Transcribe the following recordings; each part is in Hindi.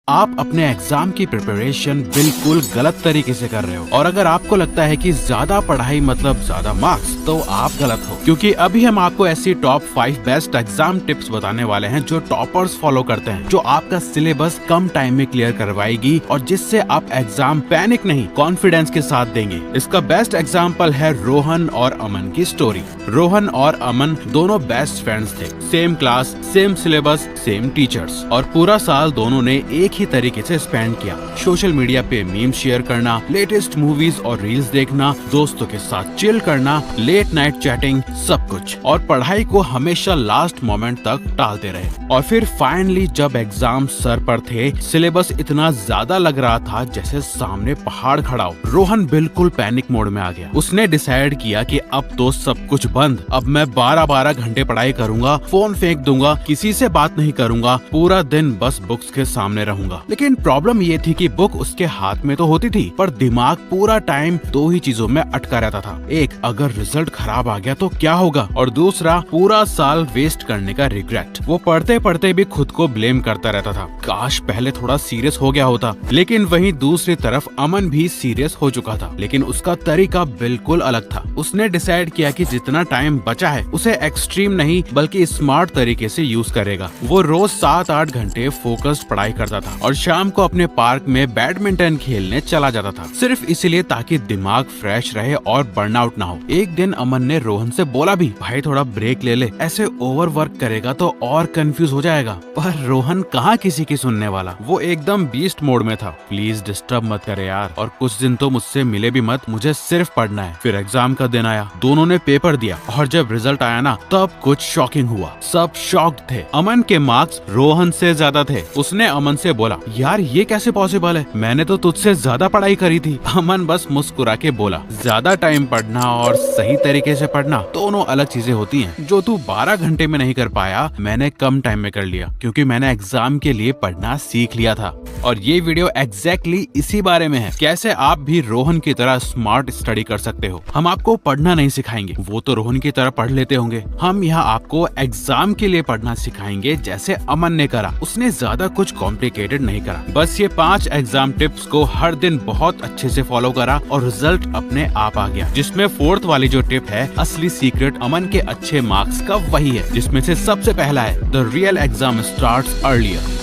आप अपने एग्जाम की प्रिपरेशन बिल्कुल गलत तरीके से कर रहे हो और अगर आपको लगता है कि ज्यादा पढ़ाई मतलब ज्यादा मार्क्स, तो आप गलत हो, क्योंकि अभी हम आपको ऐसी टॉप 5 बेस्ट एग्जाम टिप्स बताने वाले हैं जो टॉपर्स फॉलो करते हैं, जो आपका सिलेबस कम टाइम में क्लियर करवाएगी और जिससे आप एग्जाम पैनिक नहीं कॉन्फिडेंस के साथ देंगे। इसका बेस्ट एग्जाम्पल है रोहन और अमन की स्टोरी। रोहन और अमन दोनों बेस्ट फ्रेंड्स थे, same class, same syllabus, same teachers, और पूरा साल दोनों ने एक ही तरीके से स्पेंड किया। सोशल मीडिया पे मीम शेयर करना, लेटेस्ट मूवीज और रील्स देखना, दोस्तों के साथ चिल करना, लेट नाइट चैटिंग, सब कुछ, और पढ़ाई को हमेशा लास्ट मोमेंट तक टालते रहे। और फिर फाइनली जब एग्जाम सर पर थे, सिलेबस इतना ज्यादा लग रहा था जैसे सामने पहाड़ खड़ा हो। रोहन बिल्कुल पैनिक मोड में आ गया। उसने डिसाइड किया कि अब तो सब कुछ बंद, अब मैं 12-12 घंटे पढ़ाई करूंगा, फोन फेंक दूंगा, किसी से बात नहीं करूंगा, पूरा दिन बस बुक्स के सामने रहूंगा। लेकिन प्रॉब्लम ये थी कि बुक उसके हाथ में तो होती थी, पर दिमाग पूरा टाइम दो ही चीजों में अटका रहता था। एक, अगर रिजल्ट खराब आ गया तो क्या होगा, और दूसरा, पूरा साल वेस्ट करने का रिग्रेट। वो पढ़ते पढ़ते भी खुद को ब्लेम करता रहता था, काश पहले थोड़ा सीरियस हो गया होता। लेकिन वहीं दूसरी तरफ अमन भी सीरियस हो चुका था, लेकिन उसका तरीका बिल्कुल अलग था। उसने डिसाइड किया कि जितना टाइम बचा है उसे एक्सट्रीम नहीं बल्कि स्मार्ट तरीके से यूज करेगा। वो रोज 7-8 घंटे फोकस्ड पढ़ाई करता था और शाम को अपने पार्क में बैडमिंटन खेलने चला जाता था, सिर्फ इसलिए ताकि दिमाग फ्रेश रहे और बर्नआउट ना हो। एक दिन अमन ने रोहन से बोला भी, भाई थोड़ा ब्रेक ले ले, ऐसे ओवर वर्क करेगा तो और कंफ्यूज हो जाएगा। पर रोहन कहाँ किसी की सुनने वाला, वो एकदम बीस्ट मोड में था। प्लीज डिस्टर्ब मत करे यार, और कुछ दिन तो मुझसे मिले भी मत, मुझे सिर्फ पढ़ना है। फिर एग्जाम का दिन आया, दोनों ने पेपर दिया और जब रिजल्ट आया ना, तब कुछ शॉकिंग हुआ। सब शॉक्ड थे। अमन के मार्क्स रोहन से ज्यादा थे। उसने अमन से बोला, यार ये कैसे पॉसिबल है, मैंने तो तुझसे ज्यादा पढ़ाई करी थी। अमन बस मुस्कुरा के बोला, ज्यादा टाइम पढ़ना और सही तरीके से पढ़ना दोनों अलग चीजें होती हैं। जो तू 12 घंटे में नहीं कर पाया, मैंने कम टाइम में कर लिया, क्योंकि मैंने एग्जाम के लिए पढ़ना सीख लिया था। और ये वीडियो एग्जैक्टली इसी बारे में है, कैसे आप भी रोहन की तरह स्मार्ट स्टडी कर सकते हो। हम आपको पढ़ना नहीं सिखाएंगे, वो तो रोहन की तरह पढ़ लेते होंगे। हम यहाँ आपको एग्जाम के लिए पढ़ना सिखाएंगे, जैसे अमन ने करा। उसने ज्यादा कुछ कॉम्प्लिकेटेड नहीं करा, बस ये 5 एग्जाम टिप्स को हर दिन बहुत अच्छे से फॉलो करा और रिजल्ट अपने आप आ गया। जिसमें 4th वाली जो टिप है, असली सीक्रेट अमन के अच्छे मार्क्स का, वही है। जिसमें से सबसे पहला है, the real exam starts earlier.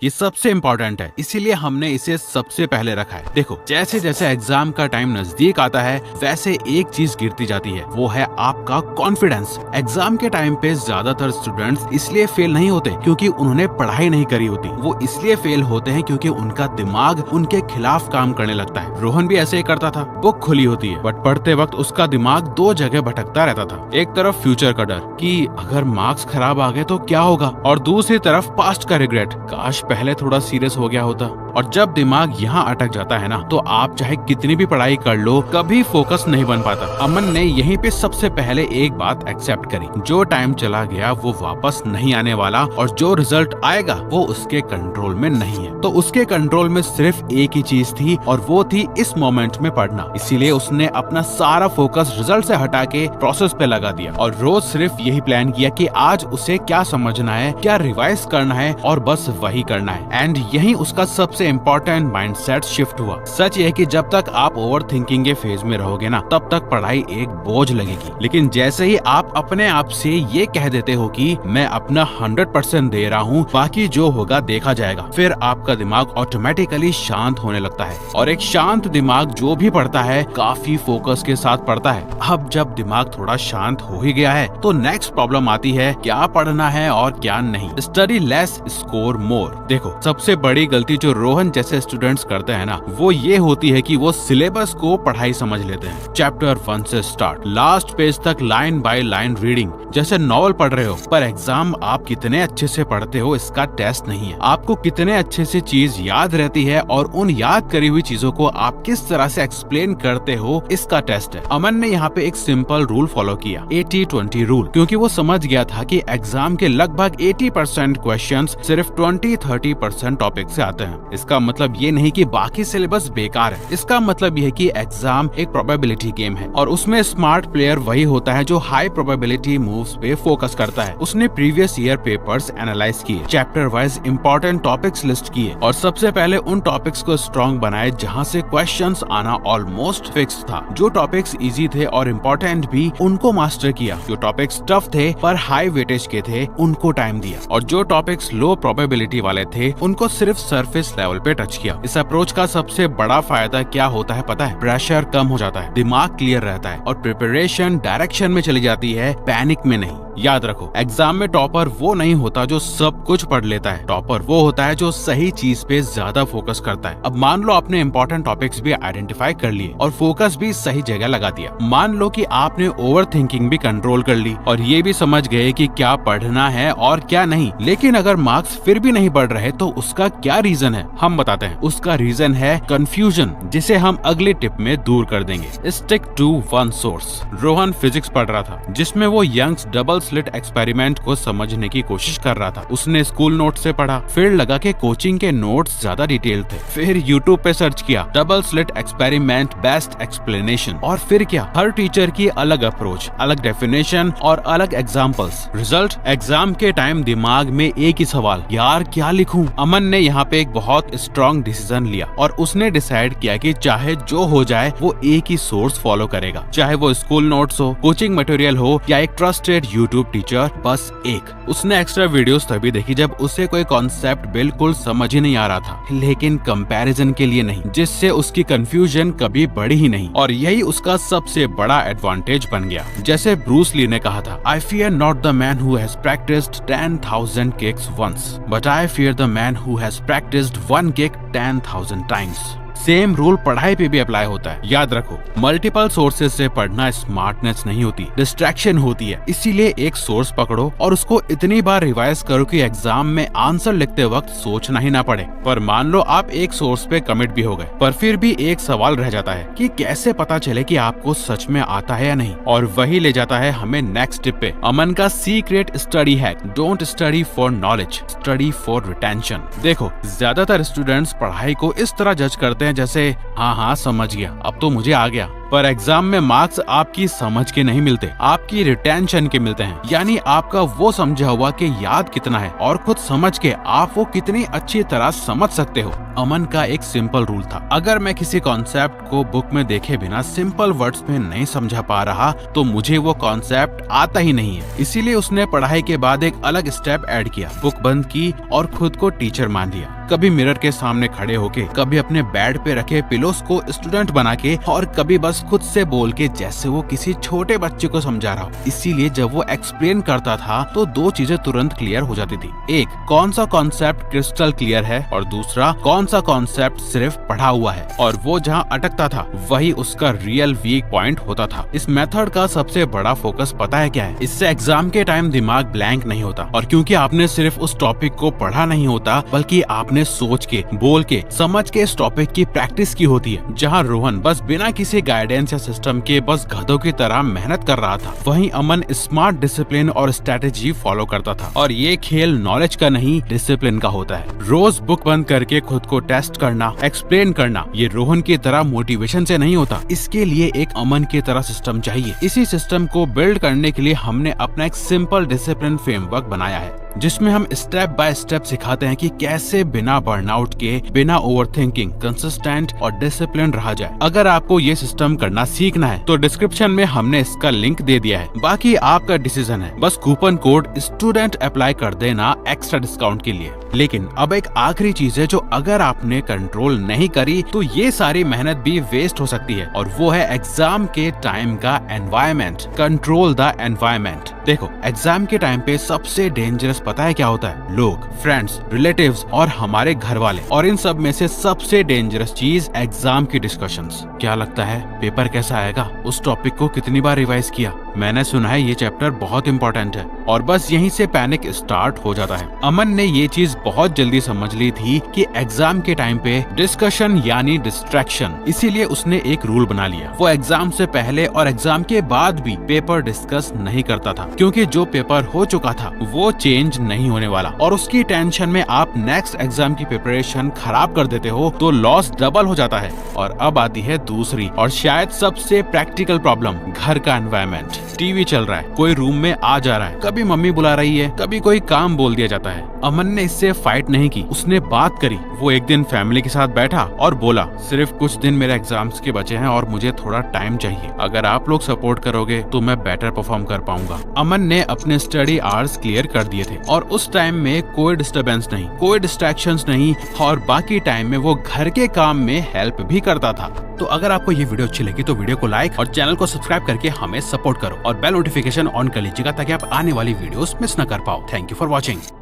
ये सबसे इम्पोर्टेंट है, इसीलिए हमने इसे सबसे पहले रखा है। देखो, जैसे जैसे एग्जाम का टाइम नजदीक आता है, वैसे एक चीज गिरती जाती है, वो है आपका कॉन्फिडेंस। एग्जाम के टाइम पे ज्यादातर स्टूडेंट्स इसलिए फेल नहीं होते क्योंकि उन्होंने पढ़ाई नहीं करी होती, वो इसलिए फेल होते हैं क्योंकि उनका दिमाग उनके खिलाफ काम करने लगता है। रोहन भी ऐसे ही करता था। बुक खुली होती है, बट पढ़ते वक्त उसका दिमाग 2 जगह भटकता रहता था। एक तरफ फ्यूचर का डर कि अगर मार्क्स खराब आ गए तो क्या होगा, और दूसरी तरफ पास्ट का रिग्रेट, काश पहले थोड़ा सीरियस हो गया होता। और जब दिमाग यहाँ अटक जाता है ना, तो आप चाहे कितनी भी पढ़ाई कर लो, कभी फोकस नहीं बन पाता। अमन ने यहीं पे सबसे पहले एक बात एक्सेप्ट करी, जो टाइम चला गया वो वापस नहीं आने वाला, और जो रिजल्ट आएगा वो उसके कंट्रोल में नहीं है। तो उसके कंट्रोल में सिर्फ एक ही चीज थी, और वो थी इस मोमेंट में पढ़ना। इसीलिए उसने अपना सारा फोकस रिजल्ट से हटा के प्रोसेस पे लगा दिया, और रोज सिर्फ यही प्लान किया कि आज उसे क्या समझना है, क्या रिवाइज करना है, और बस वही करना है। एंड यही उसका सबसे इम्पोर्टेंट माइंडसेट शिफ्ट हुआ। सच ये है कि जब तक आप ओवर थिंकिंग के फेज में रहोगे ना, तब तक पढ़ाई एक बोझ लगेगी। लेकिन जैसे ही आप अपने आप से ये कह देते हो कि मैं अपना 100% दे रहा हूँ, बाकी जो होगा देखा जाएगा, फिर आपका दिमाग ऑटोमेटिकली शांत होने लगता है। और एक शांत दिमाग जो भी पढ़ता है, काफी फोकस के साथ पढ़ता है। अब जब दिमाग थोड़ा शांत हो ही गया है, तो नेक्स्ट प्रॉब्लम आती है, क्या पढ़ना है और क्या नहीं। Study less, score more. देखो, सबसे बड़ी गलती जो रोहन जैसे स्टूडेंट्स करते हैं ना, वो ये होती है कि वो सिलेबस को पढ़ाई समझ लेते हैं। चैप्टर 1 से स्टार्ट, लास्ट पेज तक लाइन बाय लाइन रीडिंग, जैसे नॉवल पढ़ रहे हो। पर एग्जाम आप कितने अच्छे से पढ़ते हो, इसका टेस्ट नहीं है। आपको कितने अच्छे से चीज याद रहती है और उन याद करी हुई चीजों को आप किस तरह से एक्सप्लेन करते हो, इसका टेस्ट है। अमन ने यहाँ पे एक सिंपल रूल फॉलो किया, 80-20 रूल, क्योंकि वो समझ गया था कि एग्जाम के लगभग 80% क्वेश्चंस सिर्फ 20-30% टॉपिक से आते हैं। इसका मतलब ये नहीं कि बाकी सिलेबस बेकार है। इसका मतलब ये है कि एग्जाम एक प्रोबेबिलिटी गेम है और उसमें स्मार्ट प्लेयर वही होता है जो हाई प्रोबेबिलिटी मूव्स पे फोकस करता है। उसने प्रीवियस ईयर पेपर्स एनालाइज किए, chapter wise important topics list किए और सबसे पहले उन टॉपिक्स को स्ट्रॉन्ग बनाए जहाँ से क्वेश्चंस आना ऑलमोस्ट फिक्स था। जो टॉपिक्स इजी थे और इम्पोर्टेंट भी, उनको मास्टर किया। जो टॉपिक्स टफ थे पर हाई वेटेज के थे, उनको टाइम दिया और जो टॉपिक्स लो प्रोबेबिलिटी वाले थे, उनको सिर्फ सरफेस लेवल पे टच किया। इस अप्रोच का सबसे बड़ा फायदा क्या होता है पता है? प्रेशर कम हो जाता है, दिमाग क्लियर रहता है और प्रिपरेशन डायरेक्शन में चली जाती है, पैनिक में नहीं। याद रखो, एग्जाम में टॉपर वो नहीं होता जो सब कुछ पढ़ लेता है। टॉपर वो होता है जो सही चीज पे ज्यादा फोकस करता है। अब मान लो आपने इंपॉर्टेंट टॉपिक्स भी आइडेंटिफाई कर लिए और फोकस भी सही जगह लगा दिया। मान लो कि आपने ओवर थिंकिंग भी कंट्रोल कर ली और ये भी समझ गए कि क्या पढ़ना है और क्या नहीं। लेकिन अगर मार्क्स फिर भी नहीं बढ़ रहे तो उसका क्या रीजन है? हम बताते हैं। उसका रीजन है कंफ्यूजन, जिसे हम अगली टिप में दूर कर देंगे। Stick to one source. Rohan physics पढ़ रहा था जिसमें वो यंग्स डबल स्लिट एक्सपेरिमेंट को समझने की कोशिश कर रहा था। उसने स्कूल नोट से पढ़ा, फिर लगा कि कोचिंग के नोट्स ज्यादा डिटेल थे। फिर यूट्यूब पे सर्च किया double slit experiment best explanation, और फिर क्या, हर टीचर की अलग अप्रोच, अलग डेफिनेशन और अलग एग्जाम्पल्स। रिजल्ट, एग्जाम के टाइम दिमाग में एक ही सवाल, यार क्या लिखूं? अमन ने यहाँ पे एक बहुत स्ट्रॉन्ग डिसीजन लिया और उसने डिसाइड किया कि चाहे जो हो जाए वो एक ही सोर्स फॉलो करेगा, चाहे वो स्कूल नोट्स हो, कोचिंग मटेरियल हो या एक ट्रस्टेड यूट्यूब टीचर, बस एक। उसने एक्स्ट्रा वीडियोस तभी देखी जब उसे कोई कॉन्सेप्ट बिल्कुल समझ ही नहीं आ रहा था, लेकिन कंपैरिजन के लिए नहीं, जिससे उसकी कंफ्यूजन कभी बढ़ी ही नहीं। और यही उसका सबसे बड़ा एडवांटेज बन गया। जैसे ब्रूस ली ने कहा था, I fear not the man who has practised 10,000 kicks once, but I fear the man who has practised one kick 10,000 times. Same rule पढ़ाई पे भी अप्लाई होता है। याद रखो, मल्टीपल सोर्सेज से पढ़ना स्मार्टनेस नहीं होती, डिस्ट्रैक्शन होती है। इसीलिए एक सोर्स पकड़ो और उसको इतनी बार रिवाइज करो कि एग्जाम में आंसर लिखते वक्त सोचना ही ना पड़े। पर मान लो आप एक सोर्स पे कमिट भी हो गए, पर फिर भी एक सवाल रह जाता है कि कैसे पता चले कि आपको सच में आता है या नहीं। और वही ले जाता है हमें नेक्स्ट टिप पे, अमन का secret study hack. Don't study for knowledge, study for retention. देखो, ज्यादातर स्टूडेंट्स पढ़ाई को इस तरह जज करते हैं जैसे हाँ समझ गया, अब तो मुझे आ गया। पर एग्जाम में मार्क्स आपकी समझ के नहीं मिलते, आपकी रिटेंशन के मिलते हैं। यानी आपका वो समझा हुआ कि याद कितना है और खुद समझ के आप वो कितनी अच्छी तरह समझ सकते हो। अमन का एक सिंपल रूल था, अगर मैं किसी कॉन्सेप्ट को बुक में देखे बिना सिंपल वर्ड्स में नहीं समझा पा रहा तो मुझे वो कॉन्सेप्ट आता ही नहीं है। इसीलिए उसने पढ़ाई के बाद एक अलग स्टेप ऐड किया, बुक बंद की और खुद को टीचर मान लिया। कभी मिरर के सामने खड़े होके, कभी अपने बेड पे रखे पिलोस को स्टूडेंट बना के, और कभी बस खुद से बोल के जैसे वो किसी छोटे बच्चे को समझा रहा हो। इसीलिए जब वो एक्सप्लेन करता था तो दो चीजें तुरंत क्लियर हो जाती थी। एक, कौन सा कॉन्सेप्ट क्रिस्टल क्लियर है, और दूसरा, कौन सा कॉन्सेप्ट सिर्फ पढ़ा हुआ है। और वो जहाँ अटकता था वही उसका रियल वीक पॉइंट होता था। इस मेथड का सबसे बड़ा फोकस पता है क्या है? इससे एग्जाम के टाइम दिमाग ब्लैंक नहीं होता, और क्योंकि आपने सिर्फ उस टॉपिक को पढ़ा नहीं होता बल्कि आपने सोच के, बोल के, समझ के इस टॉपिक की प्रैक्टिस की होती है। जहाँ रोहन बस बिना किसी गाइडेंस या सिस्टम के बस गधों की तरह मेहनत कर रहा था, वहीं अमन स्मार्ट डिसिप्लिन और स्ट्रेटेजी फॉलो करता था। और ये खेल नॉलेज का नहीं, डिसिप्लिन का होता है। रोज बुक बंद करके खुद को टेस्ट करना, एक्सप्लेन करना, ये रोहन की तरह मोटिवेशन से नहीं होता। इसके लिए एक अमन की तरह सिस्टम चाहिए। इसी सिस्टम को बिल्ड करने के लिए हमने अपना एक सिंपल डिसिप्लिन फ्रेमवर्क बनाया है, जिसमें हम स्टेप बाय स्टेप सिखाते हैं कि कैसे बिना बर्नआउट के, बिना ओवरथिंकिंग, कंसिस्टेंट और डिसिप्लिन रहा जाए। अगर आपको ये सिस्टम करना सीखना है तो डिस्क्रिप्शन में हमने इसका लिंक दे दिया है। बाकी आपका डिसीजन है, बस कूपन कोड स्टूडेंट अप्लाई कर देना एक्स्ट्रा डिस्काउंट के लिए। लेकिन अब एक आखिरी चीज है जो अगर आपने कंट्रोल नहीं करी तो ये सारी मेहनत भी वेस्ट हो सकती है, और वो है एग्जाम के टाइम का एनवायरमेंट। Control the environment. देखो, एग्जाम के टाइम पे सबसे डेंजरस पता है क्या होता है? लोग, फ्रेंड्स, रिलेटिव्स और हमारे घर वाले। और इन सब में से सबसे डेंजरस चीज एग्जाम की डिस्कशंस। क्या लगता है पेपर कैसा आएगा? उस टॉपिक को कितनी बार रिवाइज किया? मैंने सुना है ये चैप्टर बहुत इम्पोर्टेंट है। और बस यहीं से पैनिक स्टार्ट हो जाता है। अमन ने ये चीज बहुत जल्दी समझ ली थी कि एग्जाम के टाइम पे डिस्कशन यानी डिस्ट्रैक्शन, इसीलिए उसने एक रूल बना लिया। वो एग्जाम से पहले और एग्जाम के बाद भी पेपर डिस्कस नहीं करता था, क्योंकि जो पेपर हो चुका था वो चेंज नहीं होने वाला। और उसकी टेंशन में आप नेक्स्ट एग्जाम की प्रिपरेशन खराब कर देते हो तो लॉस डबल हो जाता है। और अब आती है दूसरी और शायद सबसे प्रैक्टिकल प्रॉब्लम, घर का एनवायरनमेंट। टीवी चल रहा है, कोई रूम में आ जा रहा है, कभी मम्मी बुला रही है, कभी कोई काम बोल दिया जाता है। अमन ने इससे फाइट नहीं की, उसने बात करी। वो एक दिन फैमिली के साथ बैठा और बोला, सिर्फ कुछ दिन मेरे एग्जाम्स के बचे हैं और मुझे थोड़ा टाइम चाहिए। अगर आप लोग सपोर्ट करोगे तो मैं बेटर परफॉर्म कर पाऊंगा। अमन ने अपने स्टडी आवर्स क्लियर कर दिए थे और उस टाइम में कोई डिस्टर्बेंस नहीं, कोई डिस्ट्रैक्शंस नहीं, और बाकी टाइम में वो घर के काम में हेल्प भी करता था। तो अगर आपको ये वीडियो अच्छी लगी तो वीडियो को लाइक और चैनल को सब्सक्राइब करके हमें सपोर्ट करो और बेल नोटिफिकेशन ऑन कर लीजिएगा ताकि आप आने वाली वीडियोस मिस न कर पाओ। Thank you for watching.